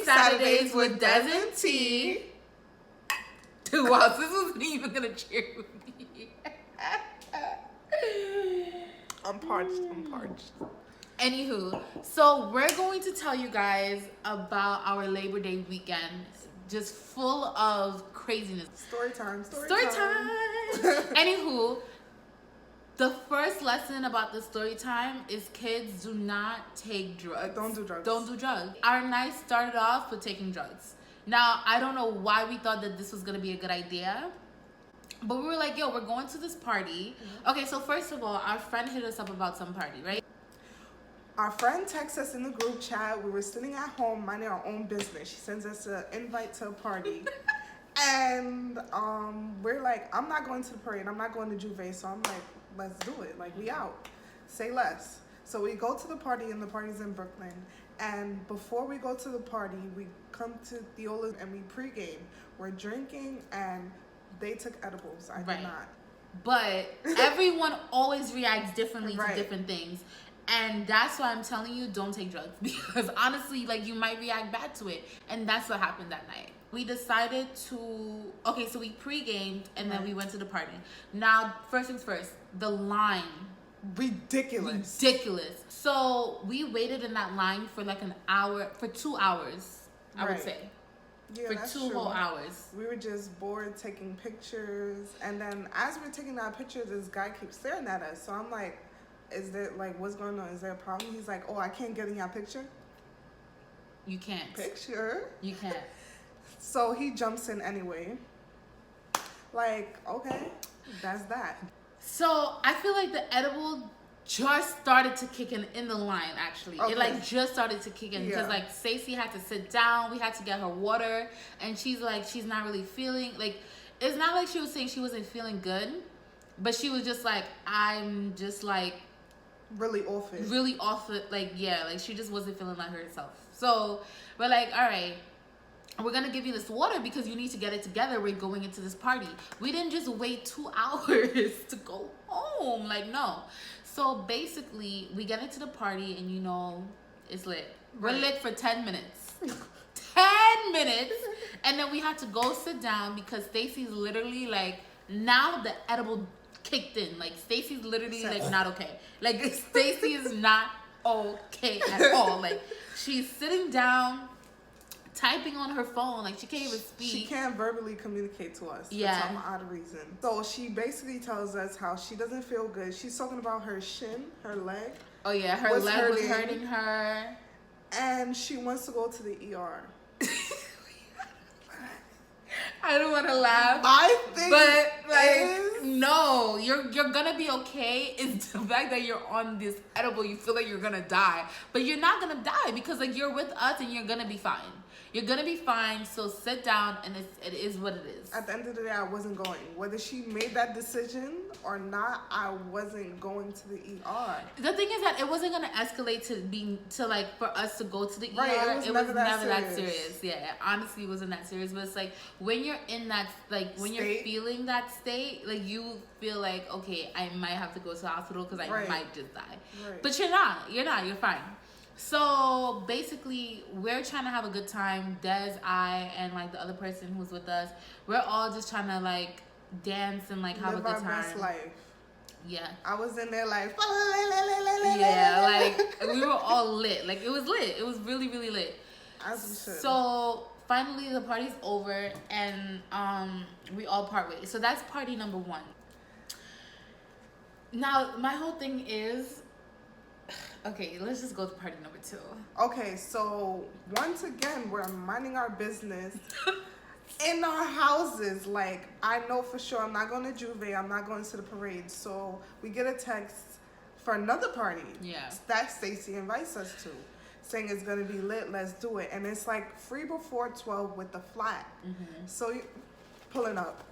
Saturdays with Des and T. Wow, this wasn't even gonna cheer with me. I'm parched. Anywho, so we're going to tell you guys about our Labor Day weekend, just full of craziness. Story time. Anywho, the first lesson about the story time is kids do not take drugs. Don't do drugs. Don't do drugs. Our night started off with taking drugs. Now, I don't know why we thought that this was going to be a good idea. But we were like, yo, we're going to this party. Mm-hmm. Okay, so first of all, our friend hit us up about some party, right? Our friend texts us in the group chat. We were sitting at home minding our own business. She sends us an invite to a party. And we're like, I'm not going to the parade. I'm not going to Juve. So I'm like, let's do it. Like, we out. Say less. So we go to the party, and the party's in Brooklyn. And before we go to the party, we come to Theola's and we pregame. We're drinking, and they took edibles. I did not. But everyone always reacts differently right. to different things. And that's why I'm telling you, don't take drugs. Because honestly, like, you might react bad to it. And that's what happened that night. We decided to... Okay, so we pre-gamed, and then we went to the party. Now, first things first, the line... Ridiculous. So we waited in that line for like an hour, for 2 hours, I would say. Yeah, for that's 2 whole hours. We were just bored taking pictures. And then as we were taking our pictures, this guy keeps staring at us. So I'm like, is there, like, what's going on? Is there a problem? He's like, oh, I can't get in your picture? You can't. Picture? You can't. So he jumps in anyway. Like, okay, that's that. So I feel like the edible just started to kick in the line, actually. Okay. It like just started to kick in because like Stacey had to sit down. We had to get her water, and she's like, she's not really feeling, like, it's not like she was saying she wasn't feeling good, but she was just like, I'm just like really off it, like, yeah, like she just wasn't feeling like herself. So we're like, all right, we're gonna give you this water because you need to get it together. We're going into this party. We didn't just wait 2 hours to go home. Like, no. So basically, we get into the party, and you know, it's lit. We're lit for 10 minutes. 10 minutes. And then we had to go sit down because Stacey's literally like, now the edible kicked in. Like, Stacey's literally like not okay. Like, Stacey is not okay at all. Like, she's sitting down, typing on her phone, like she can't even speak. She can't verbally communicate to us for some odd reason. So she basically tells us how she doesn't feel good. She's talking about her shin, her leg. Oh yeah, her leg was hurting her. And she wants to go to the ER. I don't want to laugh. I think, but like, no, you're gonna be okay. It's the fact that you're on this edible, you feel like you're gonna die, but you're not gonna die because like you're with us and you're gonna be fine. You're gonna be fine. So sit down, and it is what it is. At the end of the day, I wasn't going. Whether she made that decision or not, I wasn't going to the ER. The thing is that it wasn't gonna escalate to like for us to go to the ER. Right, it was never that serious. Yeah, it honestly wasn't that serious. But it's like when you're in that, like when you're feeling that state, like you feel like, okay, I might have to go to the hospital because I might just die. Right. But you're not. You're fine. So basically, we're trying to have a good time. Des, I, and like the other person who's with us, we're all just trying to like dance and like have a good time. Live our best life. Yeah. I was in there like. Yeah, like we were all lit. Like it was lit. It was really, really lit. As we should. So finally, the party's over, and we all part ways. So that's party number 1. Now my whole thing is. Okay, let's just go to party number 2. Okay, so once again, we're minding our business in our houses. Like, I know for sure I'm not going to Juve. I'm not going to the parade. So we get a text for another party that Stacey invites us to, saying it's going to be lit. Let's do it. And it's like free before 12 with the flat. Mm-hmm. So pulling up.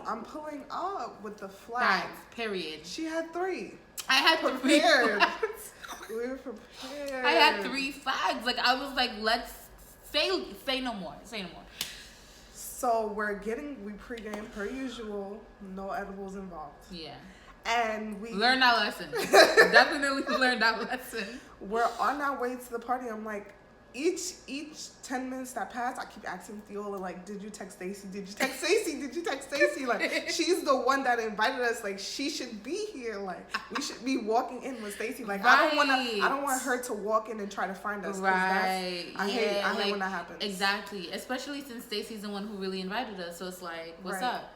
I'm pulling up with the flag. Period. She had 3. I had prepared. We were prepared. I had 3 flags. Like I was like, let's say no more. Say no more. So we pregame per usual. No edibles involved. Yeah. And we learned that lesson. Definitely learned that lesson. We're on our way to the party. I'm like, each 10 minutes that pass, I keep asking Theola, like, did you text Stacy? Did you text Stacy? Did you text Stacy? Like, she's the one that invited us. Like, she should be here. Like, we should be walking in with Stacy. Like, Right. I don't want her to walk in and try to find us. 'cause Right. I hate when that happens. Exactly. Especially since Stacy's the one who really invited us. So it's like, what's Right. up?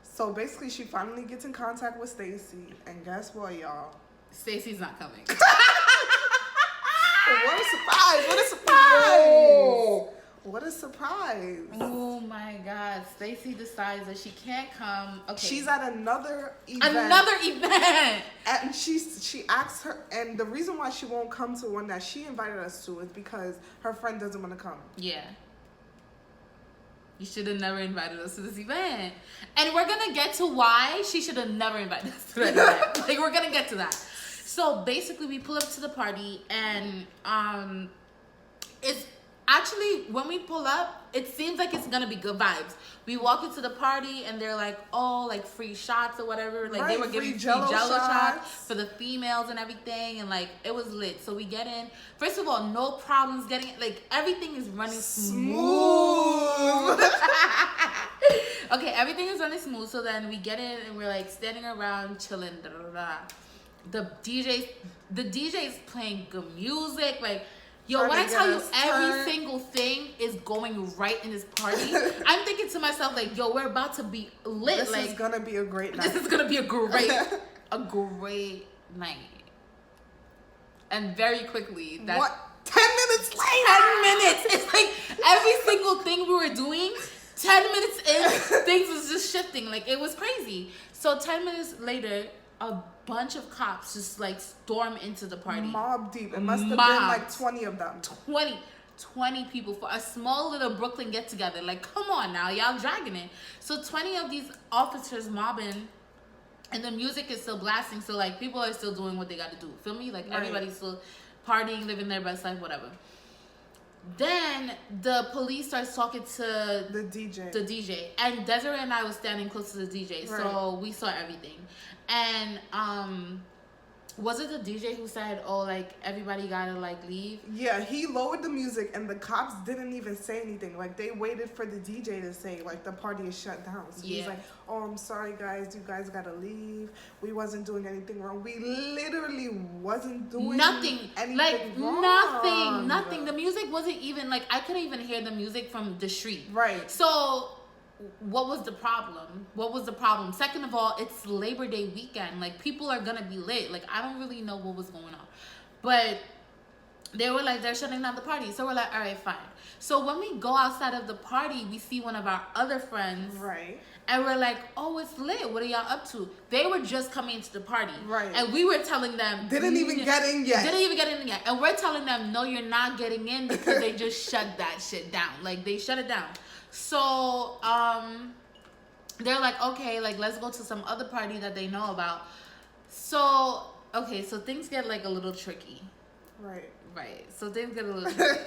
So basically, she finally gets in contact with Stacy, and guess what, y'all? Stacy's not coming. What a surprise! What a surprise! No. What a surprise! Oh my God. Stacy decides that she can't come. Okay. She's at another event. Another event. And she asks her, and the reason why she won't come to one that she invited us to is because her friend doesn't want to come. Yeah. You should have never invited us to this event. And we're going to get to why she should have never invited us to that event. Like, we're going to get to that. So, basically, we pull up to the party, and it's actually, when we pull up, it seems like it's going to be good vibes. We walk into the party, and they're like, oh, like, free shots or whatever. Like, they were giving free Jello shots for the females and everything, and, like, it was lit. So, we get in. First of all, no problems getting it. Like, everything is running smooth. Okay, everything is running smooth. So, then we get in, and we're, like, standing around, chilling, da-da-da. The DJ's playing good music. Like, yo, when I tell you every single thing is going right in this party, I'm thinking to myself, like, yo, we're about to be lit. This like, is gonna be a great night. This is gonna be a great night. And very quickly, that what? 10 minutes later. 10 minutes. It's like every single thing we were doing, 10 minutes in, things was just shifting. Like, it was crazy. So 10 minutes later, a bunch of cops just like storm into the party. Mob deep. It must have been like 20 of them. 20 people for a small little Brooklyn get together. Like, come on now, y'all dragging it. So 20 of these officers mobbing, and the music is still blasting. So like, people are still doing what they got to do. Feel me? Like, right. Everybody's still partying, living their best life, whatever. Then the police starts talking to the DJ. And Desiree and I was standing close to the DJ, right. So we saw everything. And was it the DJ who said, oh, like, everybody gotta, like, leave? Yeah, he lowered the music, and the cops didn't even say anything. Like, they waited for the DJ to say, like, the party is shut down. So he's like, oh, I'm sorry, guys. You guys gotta leave. We wasn't doing anything wrong. We literally wasn't doing anything wrong. Nothing. The music wasn't even, like, I couldn't even hear the music from the street. Right. So what was the problem? Second of all, it's Labor Day weekend. Like, people are gonna be lit. Like, I don't really know what was going on. But they were like, they're shutting down the party. So we're like, all right, fine. So when we go outside of the party, we see one of our other friends. Right. And we're like, oh, it's lit. What are y'all up to? They were just coming into the party. Right. And we were telling them. Didn't even get in yet. And we're telling them, no, you're not getting in because they just shut that shit down. Like, they shut it down. So, they're like, okay, like, let's go to some other party that they know about. So, okay, so things get, like, a little tricky. Right. So things get a little tricky.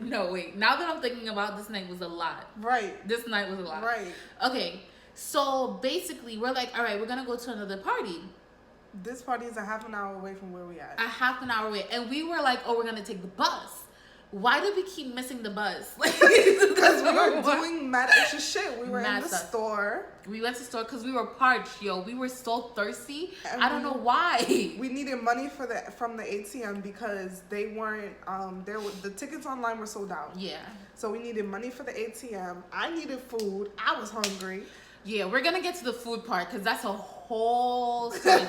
No, wait. Now that I'm thinking about this night was a lot. Right. This night was a lot. Right. Okay, so basically, we're like, all right, we're going to go to another party. This party is a half an hour away from where we at. A half an hour away. And we were like, oh, we're going to take the bus. Why did we keep missing the bus? Because we were doing mad extra shit. We were in the store. We went to the store because we were parched, yo. We were so thirsty. And I don't know why. We needed money from the ATM because they weren't. The tickets online were sold out. Yeah. So we needed money for the ATM. I needed food. I was hungry. Yeah, we're gonna get to the food part because that's a whole story.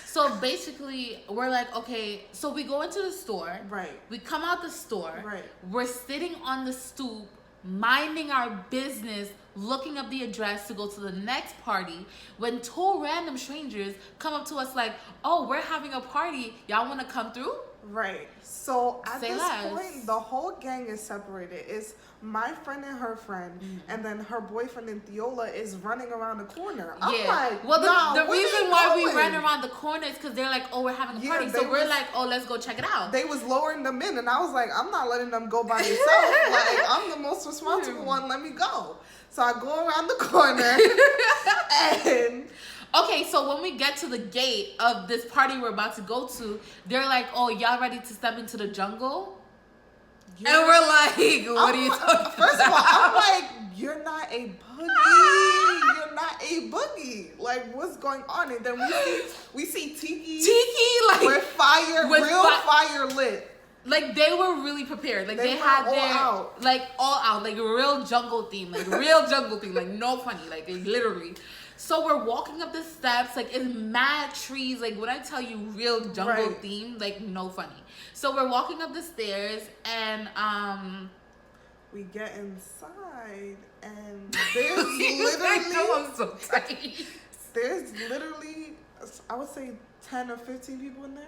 So basically, we're like, okay, so we go into the store. Right. We come out the store. Right. We're sitting on the stoop, minding our business, looking up the address to go to the next party, when two random strangers come up to us like, oh, we're having a party. Y'all want to come through? Right. So at this point, the whole gang is separated. It's my friend and her friend, and then her boyfriend and Theola is running around the corner. I'm like, well, the reason why we ran around the corner is because they're like, oh, we're having a party. So we're like, oh, let's go check it out. They was lowering them in, and I was like, I'm not letting them go by themselves. Like, I'm the most responsible one. Let me go. So I go around the corner, and... Okay, so when we get to the gate of this party we're about to go to, they're like, oh, y'all ready to step into the jungle? And we're like, what are you talking First of all, about? I'm like, you're not a boogie. You're not a boogie. Like, what's going on? And then we see Tiki like with fire, with fire lit. Like they were really prepared. Like they were had all their out. like all out, like real jungle theme, like real jungle theme, like no funny, like literally. So we're walking up the steps, like it's mad trees. Like when I tell you real jungle Right. theme, like no funny. So we're walking up the stairs and We get inside and there's literally I'm so tight. there's literally I would say 10 or 15 people in there.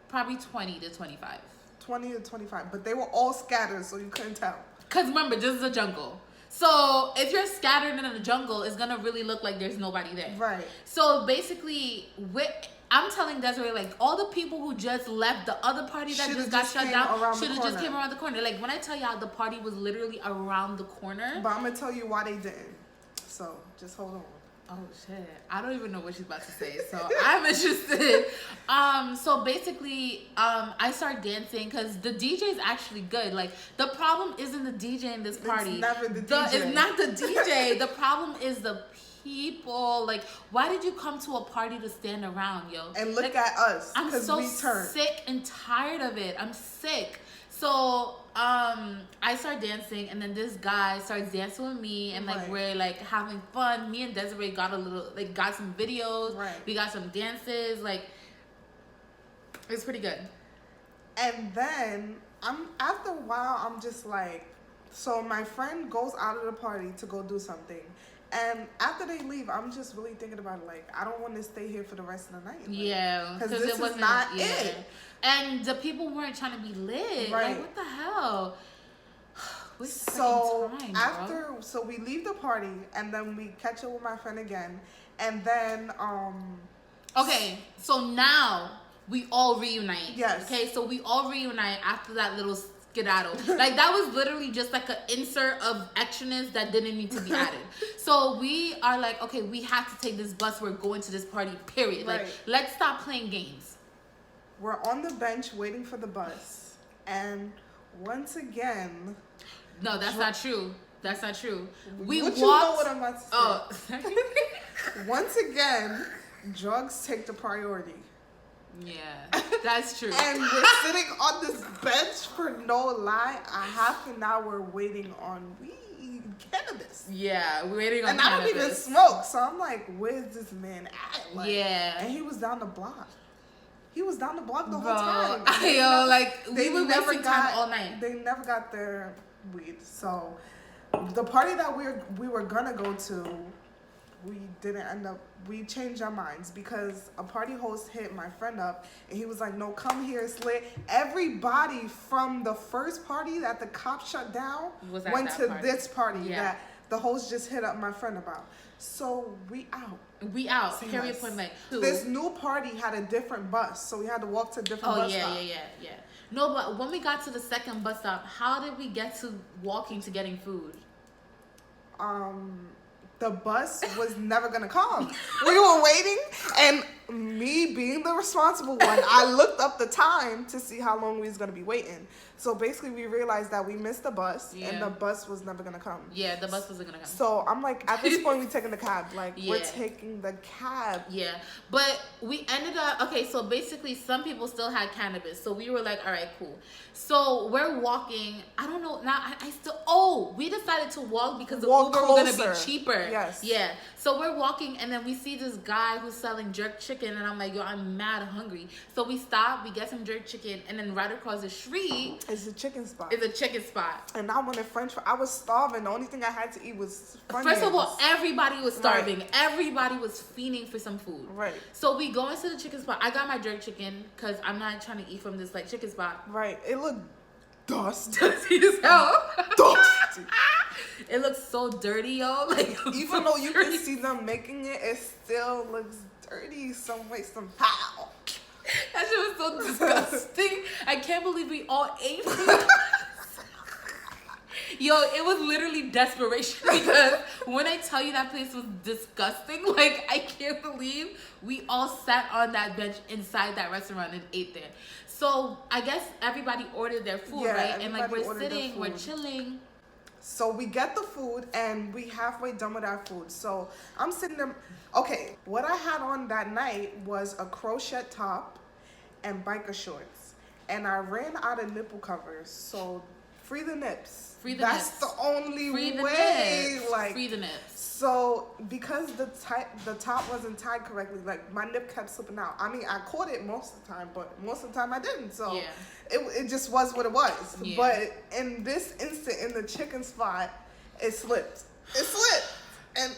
Probably 20 to 25. 20 to 25, but they were all scattered, so you couldn't tell. Cause remember, this is a jungle. So if you're scattered in a jungle, it's gonna really look like there's nobody there. Right. So basically, I'm telling Desiree, like, all the people who just left the other party that Should've just got just shut came down around the should have just corner. came around the corner. Like, when I tell y'all the party was literally around the corner. But I'm gonna tell you why they didn't. So just hold on. Oh shit! I don't even know what she's about to say, so I'm interested. So basically, I start dancing because the DJ is actually good. Like the problem isn't the DJ in this party. It's never the DJ. It's not the DJ. The problem is the people. Like, why did you come to a party to stand around, yo? And look Like, at us, I'm because so we turned. sick and tired of it. I'm sick. So I start dancing, and then this guy starts dancing with me, and like Right. we're like having fun. Me and Desiree got got some videos. Right. We got some dances. Like it's pretty good. And then after a while, I'm just like, so my friend goes out of the party to go do something. And after they leave, I'm just really thinking about it, like, I don't want to stay here for the rest of the night. Like, Yeah, 'cause this is not it. And the people weren't trying to be lit. Right. Like what the hell? So Time, after, so we leave the party, and then we catch up with my friend again, and then Okay, so now we all reunite. Yes. Okay, so we all reunite after that little skedaddle. Like that was literally just like an insert of extraness that didn't need to be added. So we are like, okay, we have to take this bus. We're going to this party. Period. Like, Right. let's stop playing games. we're on the bench waiting for the bus, and once again, No, that's not true. That's not true. We what walked. you know what I'm about to say. Oh, Once again, drugs take the priority. yeah, that's true. And we're sitting on this bench for no lie, a half an hour waiting on weed, cannabis. Yeah, we're waiting on And I don't even cannabis. smoke, so I'm like, where's this man at? Like, Yeah. And he was down the block. He was down the block the Bro, whole time. yo, like we They were never wasting time all night. They never got their weed. So the party that we were gonna go to, we didn't end up. We changed our minds because a party host hit my friend up, and he was like, "No, come here, it's lit." Everybody from the first party that the cops shut down Was at went that to party. this party Yeah. that the host just hit up my friend about. So we out. We out. Same Period. us. Point blank. This new party had a different bus, so we had to walk to a different Oh bus yeah, stop. yeah. No, but when we got to the second bus stop, how did we get to walking to getting food? The bus was never gonna come. We were waiting, and me being the responsible one, I looked up the time to see how long we was gonna be waiting. So basically, we realized that we missed the bus, Yeah. and the bus was never gonna come. Yeah, the bus wasn't gonna come. So I'm like, at this point, we taking the cab. Like, we're Yeah. taking the cab. Yeah, but we ended up okay. So basically, some people still had cannabis, so we were like, all right, cool. So we're walking. I don't know now. I still. Oh, we decided to walk because the Walk Uber was gonna closer. be cheaper. Yes. Yeah. So we're walking, and then we see this guy who's selling jerk chicken, and I'm like, yo, I'm mad hungry. So we stop. We get some jerk chicken, and then right across the street It's a chicken spot. is a chicken spot. And I wanted French fries. I was starving. The only thing I had to eat was Funyuns. First of all, everybody was starving. Right. Everybody was fiending for some food. Right. So we go into the chicken spot. I got my jerk chicken because I'm not trying to eat from this like chicken spot. Right. It looked dusty. Dusty as hell. Dusty. It looks so dirty, yo. Like Even though you can see them making it, it still looks dirty some way, somehow. that shit was so disgusting. I can't believe we all ate from it. Yo, it was literally desperation because when I tell you that place was disgusting, like I can't believe we all sat on that bench inside that restaurant and ate there. So I guess everybody ordered their food, Yeah, right? And like everybody we're ordered their sitting, we're food. chilling. So we get the food and we halfway done with our food. So I'm sitting there. Okay, what I had on that night was a crochet top and biker shorts. And I ran out of nipple covers. So free the nips. Free the That's nips. the only Free the way. nips. Like, Free the nips. so because the top wasn't tied correctly, like my nip kept slipping out. I mean, I caught it most of the time, but most of the time I didn't. So Yeah. it just was what it was. Yeah. But in this instant, in the chicken spot, it slipped. It slipped, and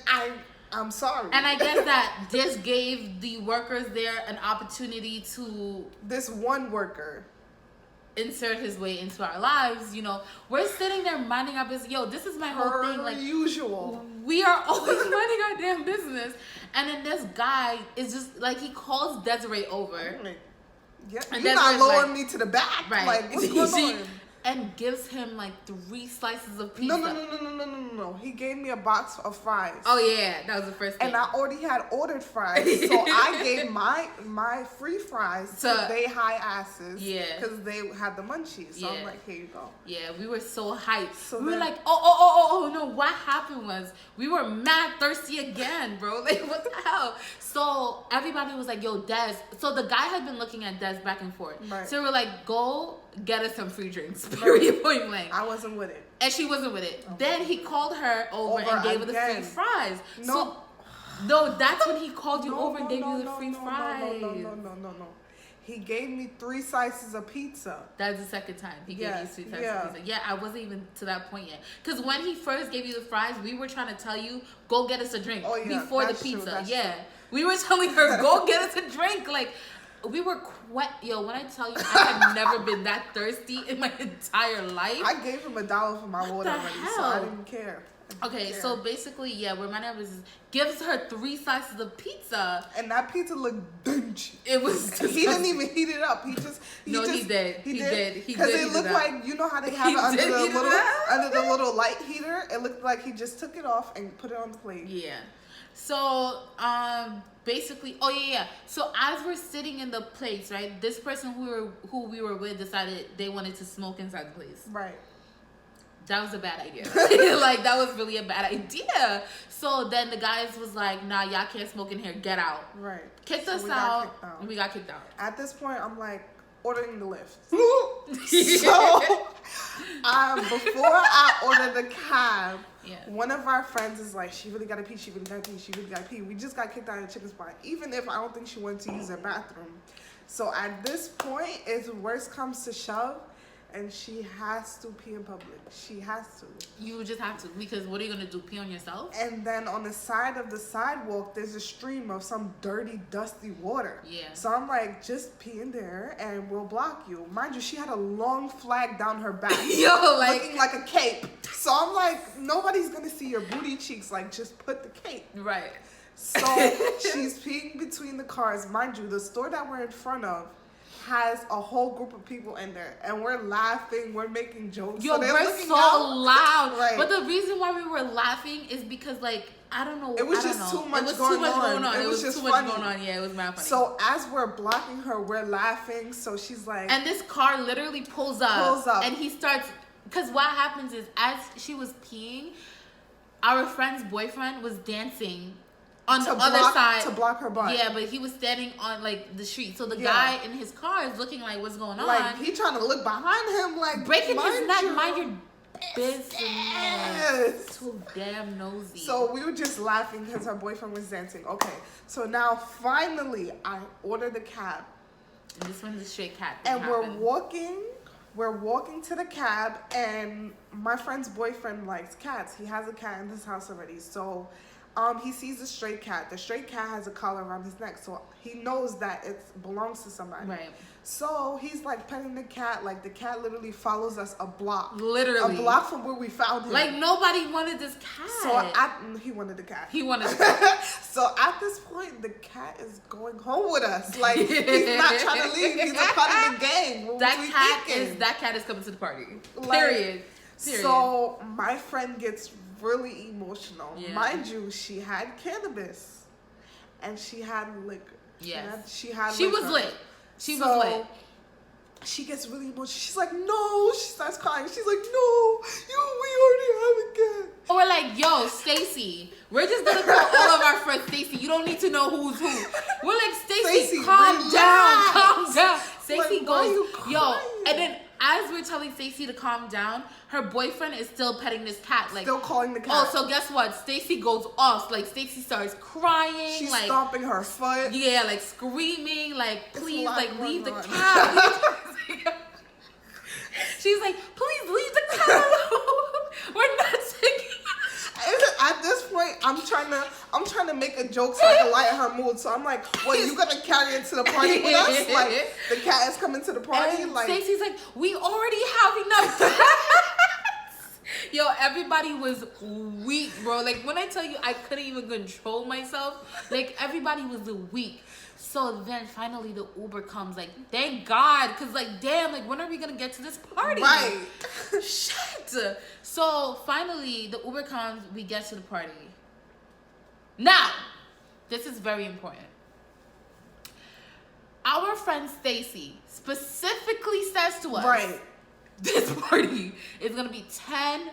I'm sorry. And I guess that this gave the workers there an opportunity to This one worker. insert his way into our lives. You know, we're sitting there minding our business. Yo, this is my whole thing. Like, usual. we are always minding our damn business. And then this guy is just like, he calls Desiree over. Yeah, And you're not Desiree's lowering like- me to the back. Right. Like, what's going on? And gives him like 3 slices of pizza. No. He gave me a box of fries. Oh yeah, that was the first thing. And I already had ordered fries, so I gave my free fries to they high asses. Yeah. Because they had the munchies. So Yeah. I'm like, here you go. Yeah, we were so hyped. So we were then- like, oh, no. What happened was we were mad thirsty again, bro. Like, what the hell? So everybody was like, yo, Des. So the guy had been looking at Des back and forth. Right. So we're like, go get us some free drinks. Period, point blank. I wasn't with it. And she wasn't with it. Then he called her over and gave her the free again. fries. No. No, that's when he called you No, over and gave you the no, free no, fries. No. He gave me 3 slices of pizza. That's the second time he gave Yes, you 3 times yeah. of pizza. Yeah, I wasn't even to that point yet. Because when he first gave you the fries, we were trying to tell you, go get us a drink Oh, yeah, before the that's true, pizza. that's Yeah. true. We were telling her, go get us a drink. Like, we were yo, when I tell you, I have never been that thirsty in my entire life. I gave him $1 for my water the already, hell? so I didn't care. Okay, so basically, yeah, we're minding our business. Gives her 3 slices of pizza. And that pizza looked dingy. It was He didn't even heat it up. He did. He did. Because it heat looked it up. like, you know how they have He it under did the heat it little up. light heater. It looked like he just took it off and put it on the plate. Yeah. So, basically, so as we're sitting in the place, right, this person who we were with decided they wanted to smoke inside the place. Right. That was a bad idea. Like, that was really a bad idea. So then the guys was like, nah, y'all can't smoke in here, get out. Right. Kicked So us we got out, kicked out. and we got kicked out. At this point, I'm like ordering the lift. So before I order the cab, Yeah. one of our friends is like, she really got to pee, she really got to pee, she really got to pee. We just got kicked out of the chicken spot, even if I don't think she went to use her bathroom. So at this point, if worst comes to shove, and she has to pee in public. She has to. You just have to, because what are you gonna do? Pee on yourself? And then on the side of the sidewalk, there's a stream of some dirty, dusty water. Yeah. So I'm like, just pee in there and we'll block you. Mind you, she had a long flag down her back. Yo, like, looking like a cape. So I'm like, nobody's gonna see your booty cheeks. Like, just put the cape. right. So she's peeing between the cars. Mind you, the store that we're in front of has a whole group of people in there, and we're laughing, we're making jokes. Yo, they're we're looking so out. loud. Right. But the reason why we were laughing is because, like, I don't know. It was I don't just know. too much It was going too much on. going on. It It was was just too much funny. going on. Yeah, it was mad funny. So as we're blocking her, we're laughing. So she's like, And this car literally pulls up. And he starts, because what happens is, as she was peeing, our friend's boyfriend was dancing on the other side to block her butt. Yeah, but he was standing on like the street. So the Yeah. guy in his car is looking like, what's going on? Like, he trying to look behind him, like, breaking his neck, mind your business. business. So damn nosy. So we were just laughing because her boyfriend was dancing. Okay, so now finally I ordered the cab. And this one's a straight cat. And we're walking to the cab, and my friend's boyfriend likes cats. He has a cat in his house already. So he sees a stray cat. The stray cat has a collar around his neck, so he knows that it belongs to somebody. Right. So he's like petting the cat, like the cat literally follows us a block. Literally. A block from where we found him. Like, nobody wanted this cat. So he wanted the cat. He wanted the cat. So at this point, the cat is going home with us. Like, he's not trying to leave. He's a part of the gang. What was we thinking? That cat is coming to the party. Like, Period. So my friend gets really emotional. Yeah. Mind you, she had cannabis and she had liquor. Yes. She had She was liquor. lit. She was lit. she gets really emotional. She's like, no. She starts crying. She's like, no, we already have a cat. We're like, yo, Stacy, we're just gonna call all of our friends Stacy. You don't need to know who's who. We're like, Stacy, calm relax. down, calm down. Stacy Like, why are you goes, yo, crying? and then as we're telling Stacy to calm down, her boyfriend is still petting this cat. Like, Still calling the cat. oh, so guess what? Stacy goes off. Like, Stacy starts crying. She's like, stomping her foot. yeah, like screaming, like, please, lot like, leave the going on. cat. She's like, please leave the cat alone. We're not taking. At this point, I'm trying to make a joke so I can lighten her mood. So I'm like, "What? You gonna carry it to the party with us? Like the cat is coming to the party? And Like Stacey's like, we already have enough cats." Yo, everybody was weak, bro. Like when I tell you, I couldn't even control myself. Like everybody was weak. So then finally the Uber comes. Like thank God, cause like damn, like when are we gonna get to this party? right? Shit. So finally the Uber comes, we get to the party. Now, this is very important. Our friend Stacy specifically says to us, Right. this party is gonna be $10.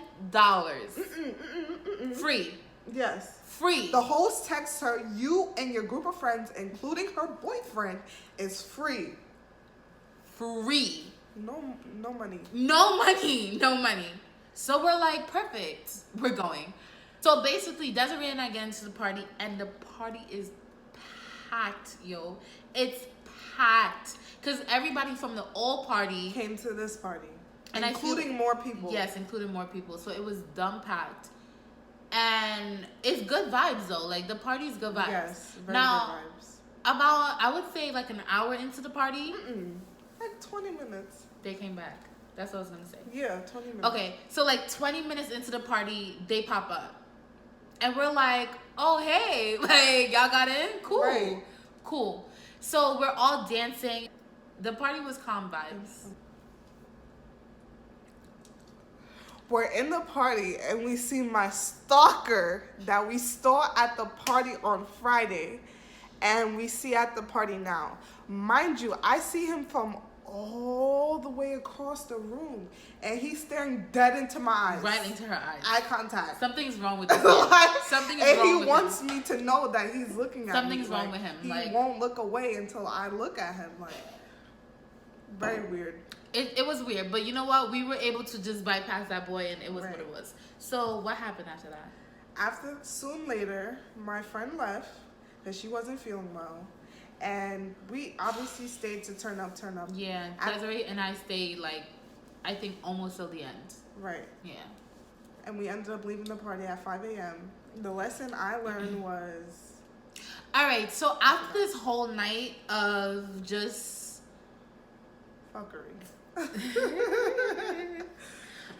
Free. Yes. Free. The host texts her, "You and your group of friends, including her boyfriend, is free. Free. No money. No money. No money. So we're like, perfect. We're going. So basically, Desiree and I get into the party, and the party is packed, yo. It's packed. Because everybody from the old party Came to this party, and including more people. Yes, including more people. So it was dumb packed. And it's good vibes, though. Like, the party's good vibes. Yes. Very Now, good vibes. about, I would say, like, an hour into the party, Like 20 minutes. they came back. That's what I was going to say. Yeah, 20 minutes. Okay, so like 20 minutes into the party, they pop up. And we're like, oh, hey, like, y'all got in? Cool. Right. Cool. So we're all dancing. The party was calm vibes. We're in the party and we see my stalker that we saw at the party on Friday and we see at the party now. Mind you, I see him from all the way across the room and he's staring dead into my eyes. Right into her eyes. Eye contact. Something's wrong with this. Like, Something's and wrong he with wants him. me to know that he's looking at Something's me. wrong with him, He like- won't look away until I look at him. Like, very weird. It was weird, but you know what? We were able to just bypass that boy and it was Right. what it was. So what happened after that? Soon later, my friend left because she wasn't feeling well. And we obviously stayed to turn up. Yeah, Desiree and I stayed like, I think almost till the end. Right. Yeah. And we ended up leaving the party at 5 a.m. The lesson I learned was... All right, so after this whole night of just... fuckery.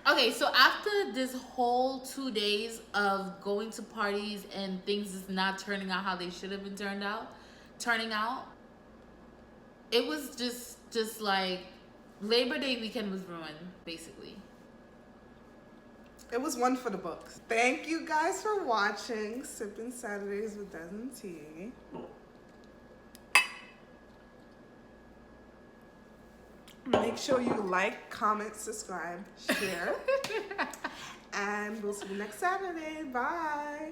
Okay, so after this whole 2 days of going to parties and things is not turning out how they should have been turning out, it was just like Labor Day weekend was ruined, basically. It was one for the books. Thank you guys for watching Sippin' Saturdays with Des and T. Make sure you like, comment, subscribe, share. And we'll see you next Saturday. Bye.